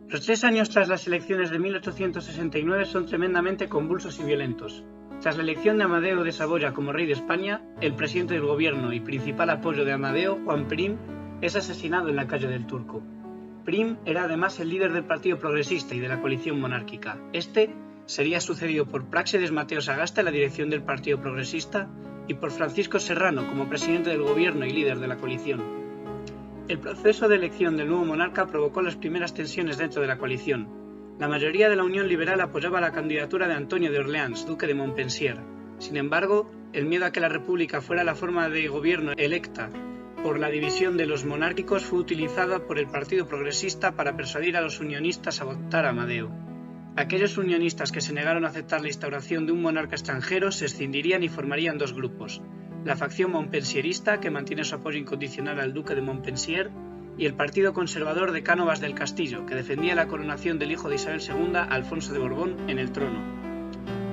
Los 3 años tras las elecciones de 1869 son tremendamente convulsos y violentos. Tras la elección de Amadeo de Saboya como rey de España, el presidente del gobierno y principal apoyo de Amadeo, Juan Prim, es asesinado en la calle del Turco. Prim era además el líder del Partido Progresista y de la coalición monárquica. Este sería sucedido por Práxedes Mateo Sagasta en la dirección del Partido Progresista y por Francisco Serrano como presidente del gobierno y líder de la coalición. El proceso de elección del nuevo monarca provocó las primeras tensiones dentro de la coalición. La mayoría de la Unión Liberal apoyaba la candidatura de Antonio de Orleans, duque de Montpensier. Sin embargo, el miedo a que la república fuera la forma de gobierno electa por la división de los monárquicos fue utilizada por el Partido Progresista para persuadir a los unionistas a votar a Amadeo. Aquellos unionistas que se negaron a aceptar la instauración de un monarca extranjero se escindirían y formarían dos grupos: la facción montpensierista, que mantiene su apoyo incondicional al duque de Montpensier, y el Partido Conservador de Cánovas del Castillo, que defendía la coronación del hijo de Isabel II, Alfonso de Borbón, en el trono.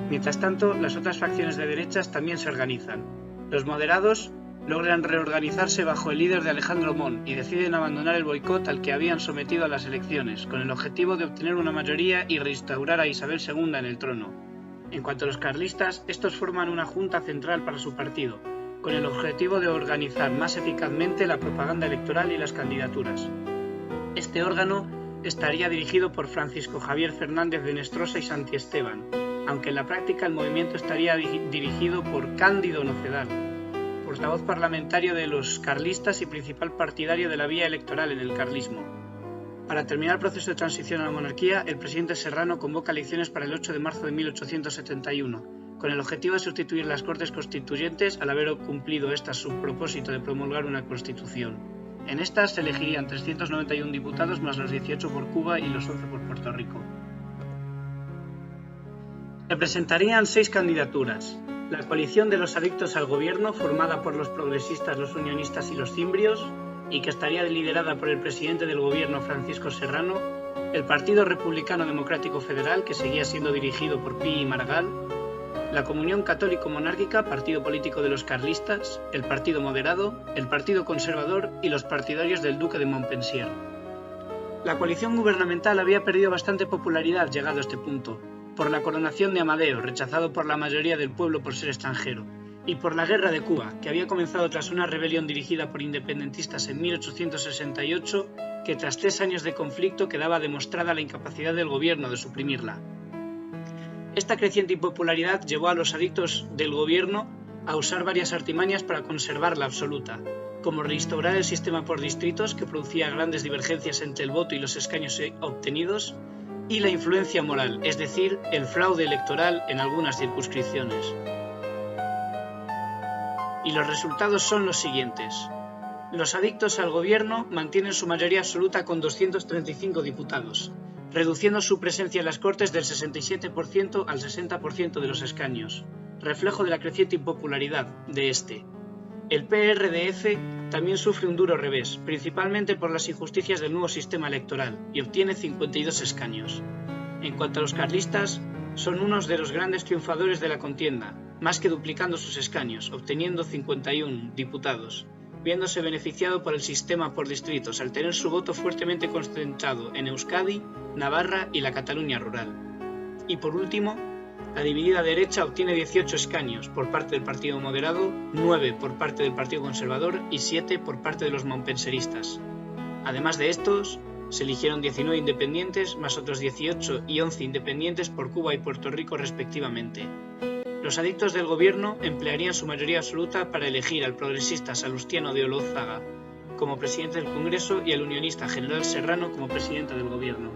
Mientras tanto, las otras facciones de derechas también se organizan. Los moderados logran reorganizarse bajo el líder de Alejandro Mon y deciden abandonar el boicot al que habían sometido a las elecciones, con el objetivo de obtener una mayoría y restaurar a Isabel II en el trono. En cuanto a los carlistas, estos forman una junta central para su partido, con el objetivo de organizar más eficazmente la propaganda electoral y las candidaturas. Este órgano estaría dirigido por Francisco Javier Fernández de Nestrosa y Santiesteban, aunque en la práctica el movimiento estaría dirigido por Cándido Nocedal, portavoz parlamentario de los carlistas y principal partidario de la vía electoral en el carlismo. Para terminar el proceso de transición a la monarquía, el presidente Serrano convoca elecciones para el 8 de marzo de 1871, con el objetivo de sustituir las Cortes Constituyentes al haber cumplido estas su propósito de promulgar una constitución. En estas se elegirían 391 diputados más los 18 por Cuba y los 11 por Puerto Rico. Se presentarían 6 candidaturas: la coalición de los adictos al gobierno, formada por los progresistas, los unionistas y los cimbrios, y que estaría liderada por el presidente del gobierno, Francisco Serrano; el Partido Republicano Democrático Federal, que seguía siendo dirigido por Pi y Maragall; la Comunión Católico-Monárquica, partido político de los carlistas; el Partido Moderado; el Partido Conservador y los partidarios del duque de Montpensier. La coalición gubernamental había perdido bastante popularidad llegado a este punto, por la coronación de Amadeo, rechazado por la mayoría del pueblo por ser extranjero, y por la Guerra de Cuba, que había comenzado tras una rebelión dirigida por independentistas en 1868, que tras 3 años de conflicto quedaba demostrada la incapacidad del gobierno de suprimirla. Esta creciente impopularidad llevó a los adictos del gobierno a usar varias artimañas para conservarla absoluta, como reinstaurar el sistema por distritos, que producía grandes divergencias entre el voto y los escaños obtenidos, y la influencia moral, es decir, el fraude electoral en algunas circunscripciones. Y los resultados son los siguientes. Los adictos al gobierno mantienen su mayoría absoluta con 235 diputados, reduciendo su presencia en las Cortes del 67% al 60% de los escaños, reflejo de la creciente impopularidad de este. El PRDF también sufre un duro revés, principalmente por las injusticias del nuevo sistema electoral, y obtiene 52 escaños. En cuanto a los carlistas, son unos de los grandes triunfadores de la contienda, más que duplicando sus escaños, obteniendo 51 diputados, viéndose beneficiado por el sistema por distritos al tener su voto fuertemente concentrado en Euskadi, Navarra y la Cataluña rural. Y por último, la dividida derecha obtiene 18 escaños por parte del Partido Moderado, 9 por parte del Partido Conservador y 7 por parte de los montpenseristas. Además de estos, se eligieron 19 independientes, más otros 18 y 11 independientes por Cuba y Puerto Rico respectivamente. Los adictos del gobierno emplearían su mayoría absoluta para elegir al progresista Salustiano de Olózaga como presidente del Congreso y al unionista General Serrano como presidente del gobierno.